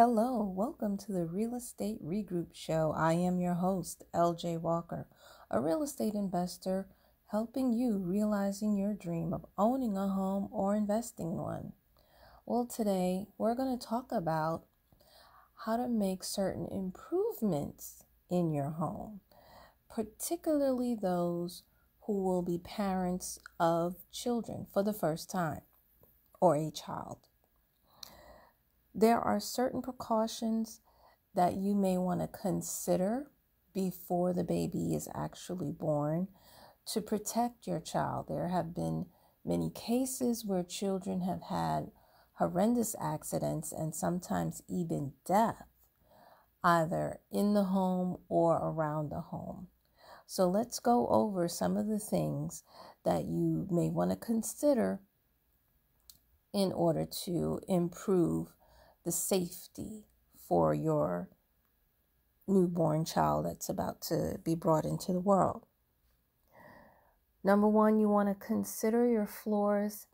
Hello, welcome to the Real Estate Regroup Show. I am your host, LJ Walker, a real estate investor helping you realizing your dream of owning a home or investing in one. Well, today we're going to talk about how to make certain improvements in your home, particularly those who will be parents of children for the first time or a child. There are certain precautions that you may want to consider before the baby is actually born to protect your child. There have been many cases where children have had horrendous accidents and sometimes even death, either in the home or around the home. So let's go over some of the things that you may want to consider in order to improve the safety for your newborn child that's about to be brought into the world. Number one, you want to consider your floors.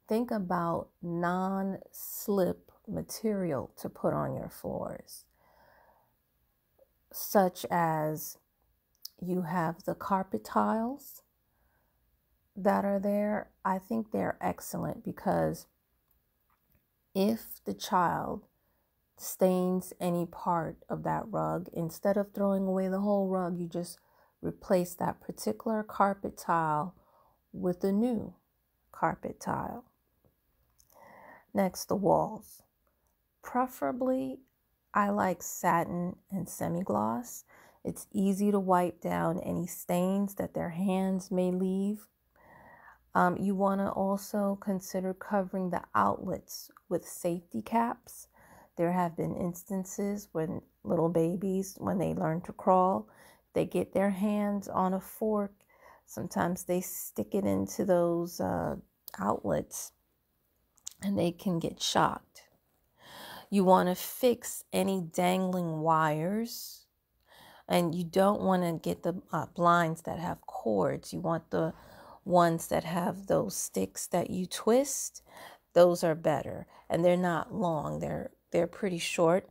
Think about non-slip material to put on your floors, such as you have the carpet tiles that are there. I think they're excellent because if the child stains any part of that rug, instead of throwing away the whole rug, you just replace that particular carpet tile with a new carpet tile. Next, the walls. Preferably, I like satin and semi-gloss. It's easy to wipe down any stains that their hands may leave. You want to also consider covering the outlets with safety caps. There have been instances when little babies, when they learn to crawl, they get their hands on a fork. Sometimes they stick it into those outlets and they can get shocked. You want to fix any dangling wires, and you don't want to get the blinds that have cords. You want the ones that have those sticks that you twist. Those are better, and they're not long. They're pretty short,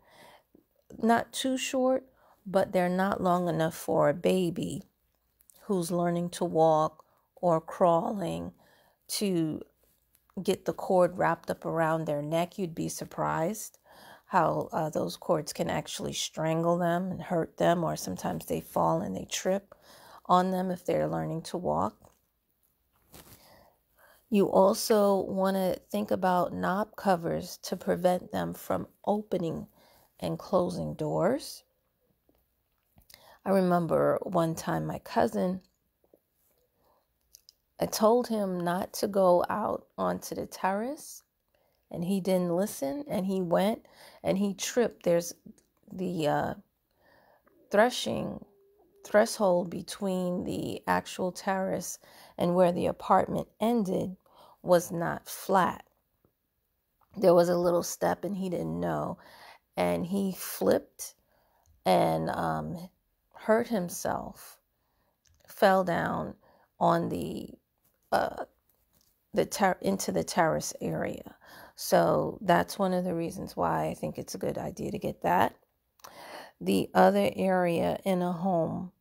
not too short, but they're not long enough for a baby who's learning to walk or crawling to get the cord wrapped up around their neck. You'd be surprised how those cords can actually strangle them and hurt them, or sometimes they fall and they trip on them if they're learning to walk. You also want to think about knob covers to prevent them from opening and closing doors. I remember one time my cousin, I told him not to go out onto the terrace, and he didn't listen, and he went and he tripped. There's the threshold between the actual terrace and where the apartment ended was not flat. There was a little step and he didn't know, and he flipped and hurt himself, fell down on into the terrace area. So that's one of the reasons why I think it's a good idea to get that. The other area in a home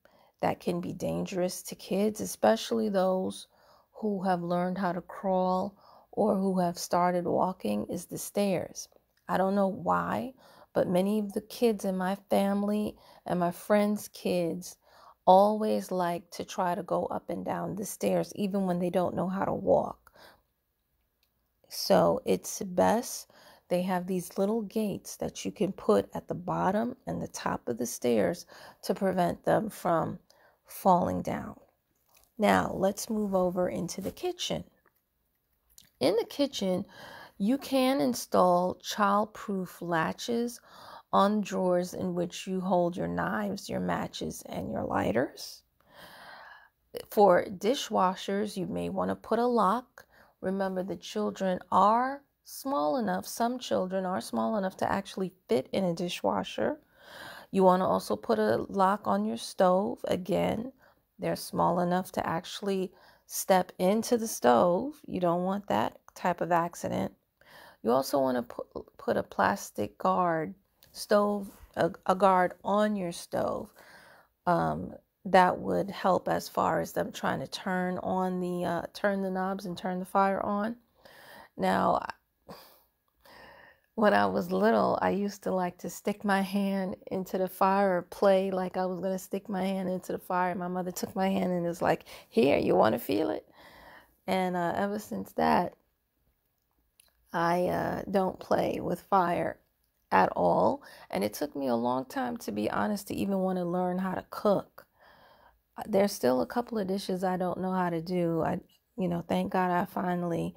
that can be dangerous to kids, especially those who have learned how to crawl or who have started walking, is the stairs. I don't know why, but many of the kids in my family and my friends' kids always like to try to go up and down the stairs, even when they don't know how to walk. So it's best they have these little gates that you can put at the bottom and the top of the stairs to prevent them from falling down. Now, let's move over into the kitchen. In the kitchen, you can install child-proof latches on drawers in which you hold your knives, your matches, and your lighters. For dishwashers, you may want to put a lock. Remember, the children are small enough, some children are small enough to actually fit in a dishwasher. You want to also put a lock on your stove. Again, they're small enough to actually step into the stove. You don't want that type of accident. You also want to put a plastic guard stove, a guard on your stove. That would help as far as them trying to turn the knobs and turn the fire on. Now, when I was little, I used to like to stick my hand into the fire or play like I was going to stick my hand into the fire. My mother took my hand and was like, "Here, you want to feel it?" And ever since that, I don't play with fire at all. And it took me a long time, to be honest, to even want to learn how to cook. There's still a couple of dishes I don't know how to do. Thank God I finally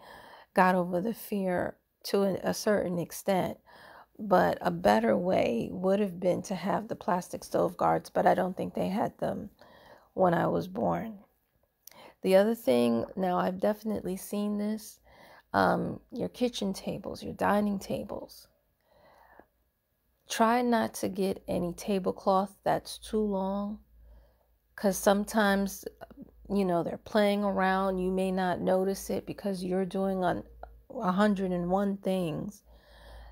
got over the fear to a certain extent. But a better way would have been to have the plastic stove guards, but I don't think they had them when I was born. The other thing, now I've definitely seen this, your kitchen tables, your dining tables. Try not to get any tablecloth that's too long, because sometimes, they're playing around. You may not notice it because you're doing 101 things.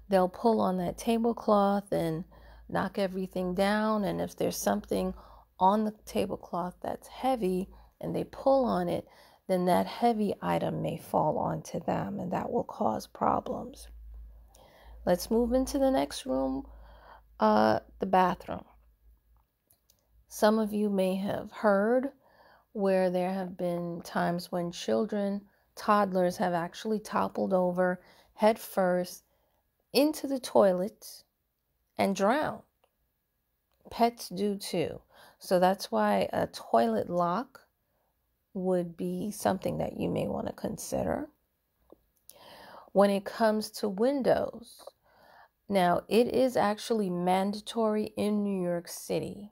They'll pull on that tablecloth and knock everything down. And if there's something on the tablecloth that's heavy and they pull on it, then that heavy item may fall onto them, and that will cause problems. Let's move into the next room, the bathroom. Some of you may have heard where there have been times when toddlers have actually toppled over head first into the toilet and drowned. Pets do too. So that's why a toilet lock would be something that you may want to consider. When it comes to windows, now it is actually mandatory in New York City,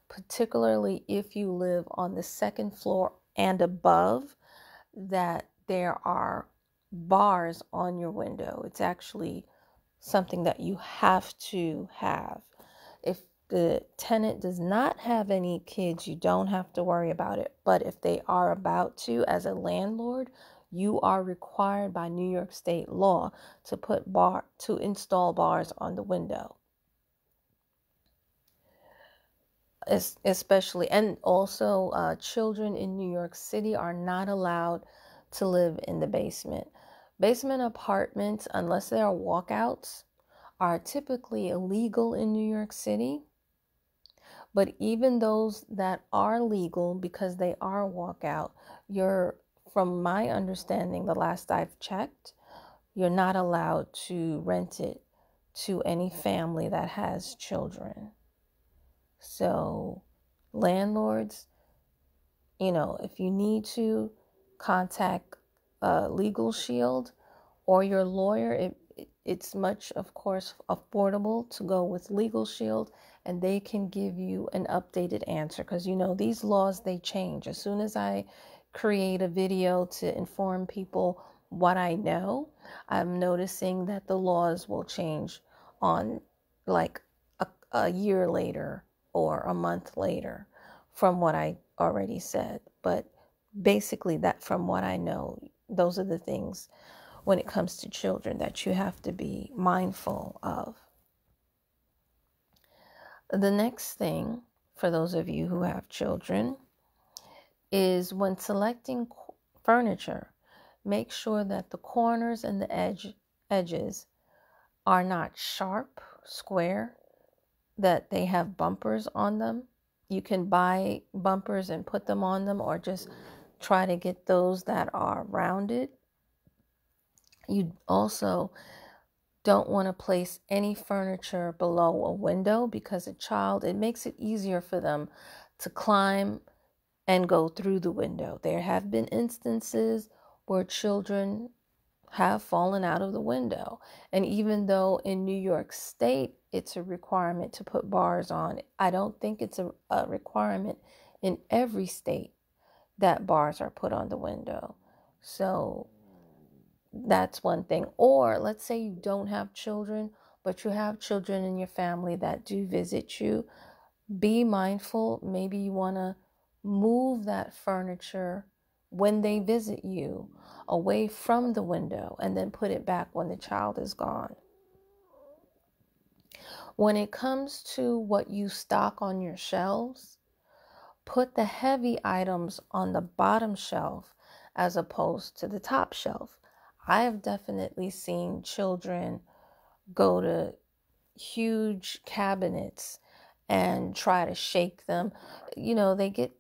particularly if you live on the second floor and above, that there are bars on your window. It's actually something that you have to have. If the tenant does not have any kids, you don't have to worry about it. But if they are about to, as a landlord, you are required by New York State law to install bars on the window. Especially, and also children in New York City are not allowed to live in the basement. Basement apartments, unless they are walkouts, are typically illegal in New York City. But even those that are legal, because they are walkout, from my understanding, the last I've checked, you're not allowed to rent it to any family that has children. So landlords, if you need to, contact Legal Shield or your lawyer. It's much, of course, affordable to go with Legal Shield, and they can give you an updated answer, because these laws, they change. As soon as I create a video to inform people what I know, I'm noticing that the laws will change on like a year later or a month later from what I already said. But basically, that, from what I know, those are the things when it comes to children that you have to be mindful of. The next thing, for those of you who have children, is when selecting furniture, make sure that the corners and the edges are not sharp, square, that they have bumpers on them. You can buy bumpers and put them on them, or just try to get those that are rounded. You also don't want to place any furniture below a window, because it makes it easier for them to climb and go through the window. There have been instances where children have fallen out of the window. And even though in New York State it's a requirement to put bars on, I don't think it's a requirement in every state that bars are put on the window. So that's one thing. Or let's say you don't have children, but you have children in your family that do visit you. Be mindful. Maybe you want to move that furniture when they visit you away from the window, and then put it back when the child is gone. When it comes to what you stock on your shelves, put the heavy items on the bottom shelf as opposed to the top shelf. I have definitely seen children go to huge cabinets and try to shake them. They get,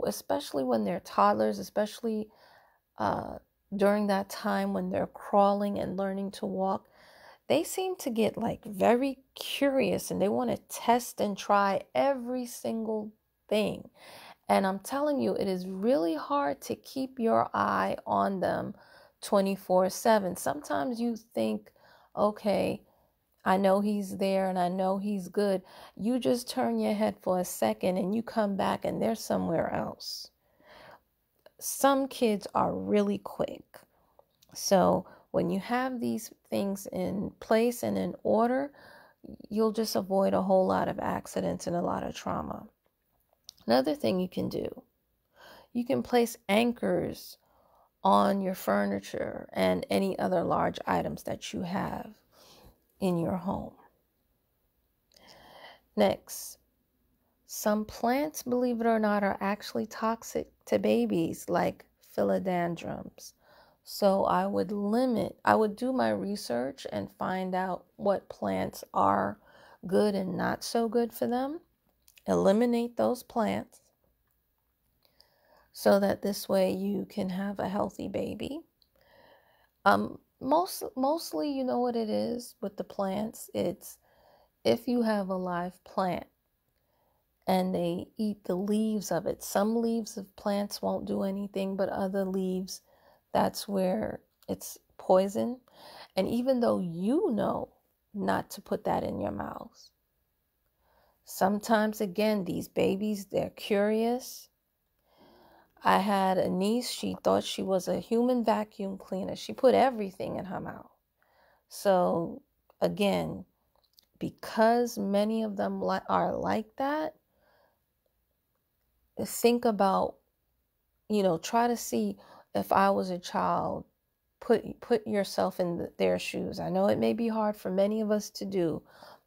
especially when they're toddlers, especially uh, during that time when they're crawling and learning to walk, they seem to get like very curious and they want to test and try every single thing. And I'm telling you, it is really hard to keep your eye on them 24/7. Sometimes you think, okay, I know he's there and I know he's good. You just turn your head for a second and you come back and they're somewhere else. Some kids are really quick. So when you have these things in place and in order, you'll just avoid a whole lot of accidents and a lot of trauma. Another thing you can do, you can place anchors on your furniture and any other large items that you have in your home. Next, some plants, believe it or not, are actually toxic to babies, like philodendrons. So I would do my research and find out what plants are good and not so good for them. Eliminate those plants so that this way you can have a healthy baby. Mostly, you know what it is with the plants? It's if you have a live plant and they eat the leaves of it. Some leaves of plants won't do anything, but other leaves, that's where it's poison. And even though you know not to put that in your mouth, sometimes, again, these babies, they're curious. I had a niece, she thought she was a human vacuum cleaner. She put everything in her mouth. So, again, because many of them are like that, think about, try to see, if I was a child, put yourself in their shoes. I know it may be hard for many of us to do,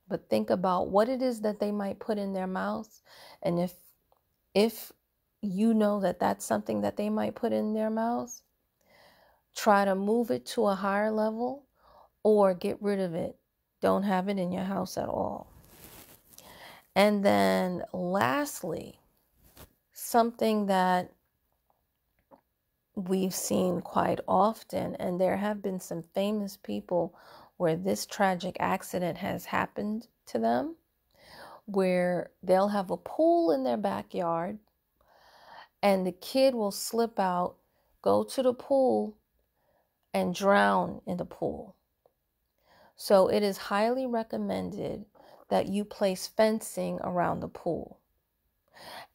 but think about what it is that they might put in their mouths. And if you know that that's something that they might put in their mouths, try to move it to a higher level or get rid of it. Don't have it in your house at all. And then lastly, something that we've seen quite often, and there have been some famous people where this tragic accident has happened to them, where they'll have a pool in their backyard and the kid will slip out, go to the pool, and drown in the pool. So it is highly recommended that you place fencing around the pool.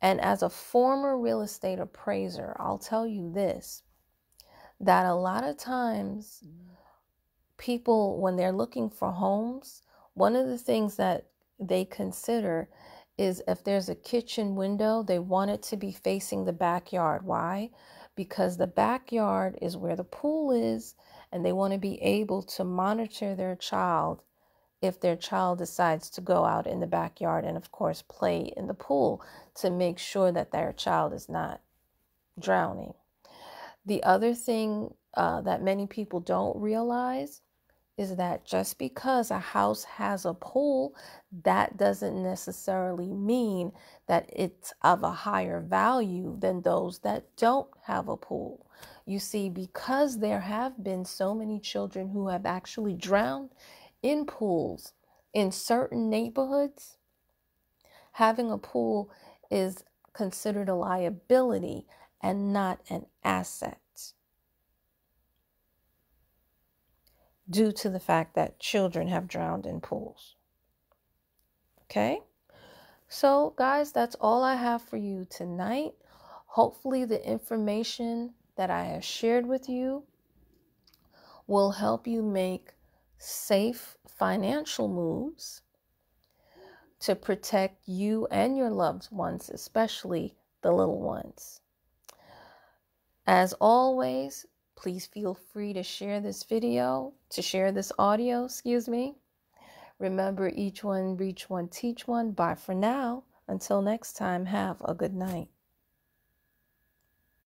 And as a former real estate appraiser, I'll tell you this, that a lot of times people, when they're looking for homes, one of the things that they consider is if there's a kitchen window, they want it to be facing the backyard. Why? Because the backyard is where the pool is, and they want to be able to monitor their child if their child decides to go out in the backyard and, of course, play in the pool, to make sure that their child is not drowning. The other thing that many people don't realize is that just because a house has a pool, that doesn't necessarily mean that it's of a higher value than those that don't have a pool. You see, because there have been so many children who have actually drowned in pools in certain neighborhoods, having a pool is considered a liability and not an asset, due to the fact that children have drowned in pools. Okay? So, guys, that's all I have for you tonight. Hopefully, the information that I have shared with you will help you make safe financial moves to protect you and your loved ones, especially the little ones. As always, please feel free to share this audio, Remember, each one, reach one, teach one. Bye for now. Until next time, have a good night.